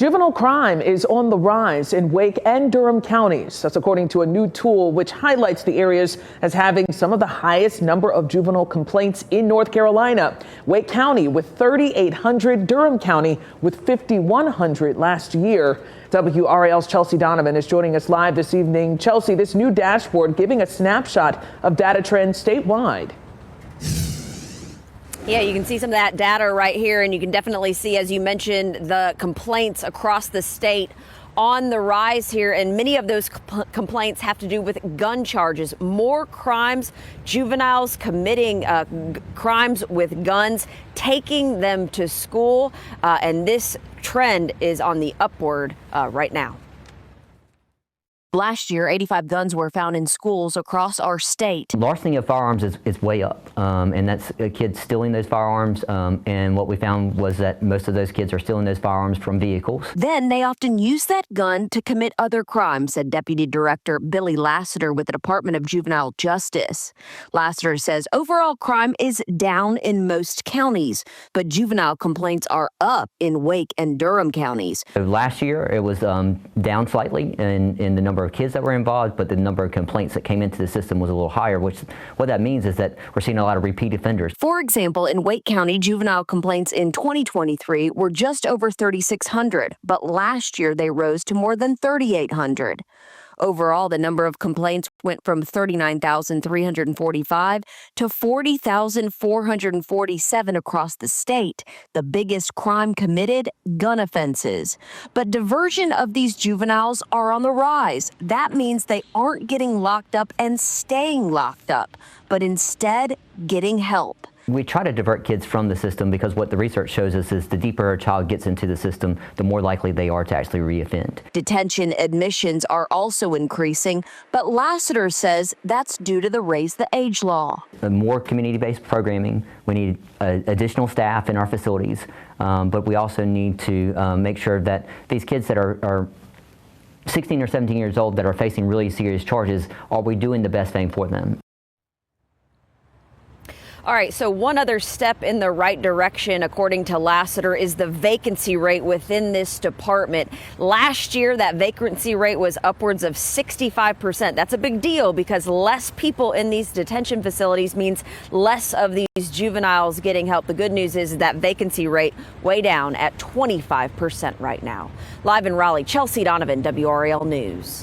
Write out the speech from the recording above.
Juvenile crime is on the rise in Wake and Durham counties. That's according to a new tool which highlights the areas as having some of the highest number of juvenile complaints in North Carolina. Wake County with 3,800, Durham County with 5,100 last year. WRAL's Chelsea Donovan is joining us live this evening. Chelsea, this new dashboard giving a snapshot of data trends statewide. Yeah, you can see some of that data right here, and you can definitely see, as you mentioned, the complaints across the state on the rise here, and many of those complaints have to do with gun charges. More crimes, juveniles committing crimes with guns, taking them to school, and this trend is on the upward right now. Last year, 85 guns were found in schools across our state. Larceny of firearms is way up, and that's kids stealing those firearms, and what we found was that most of those kids are stealing those firearms from vehicles. Then they often use that gun to commit other crimes, said Deputy Director Billy Lassiter with the Department of Juvenile Justice. Lassiter says overall crime is down in most counties, but juvenile complaints are up in Wake and Durham counties. So last year, it was down slightly in the number of kids that were involved, but the number of complaints that came into the system was a little higher, which what that means is that we're seeing a lot of repeat offenders. For example, in Wake County, juvenile complaints in 2023 were just over 3,600, but last year they rose to more than 3,800. Overall, the number of complaints went from 39,345 to 40,447 across the state. The biggest crime committed, gun offenses. But diversion of these juveniles are on the rise. That means they aren't getting locked up and staying locked up, but instead getting help. We try to divert kids from the system because what the research shows us is the deeper a child gets into the system, the more likely they are to actually reoffend. Detention admissions are also increasing, but Lassiter says that's due to the Raise the Age law. More community-based programming. We need additional staff in our facilities, but we also need to make sure that these kids that are 16 or 17 years old that are facing really serious charges, are we doing the best thing for them? All right, so one other step in the right direction, according to Lassiter, is the vacancy rate within this department. Last year, that vacancy rate was upwards of 65%. That's a big deal because less people in these detention facilities means less of these juveniles getting help. The good news is that vacancy rate way down at 25% right now. Live in Raleigh, Chelsea Donovan, WRAL News.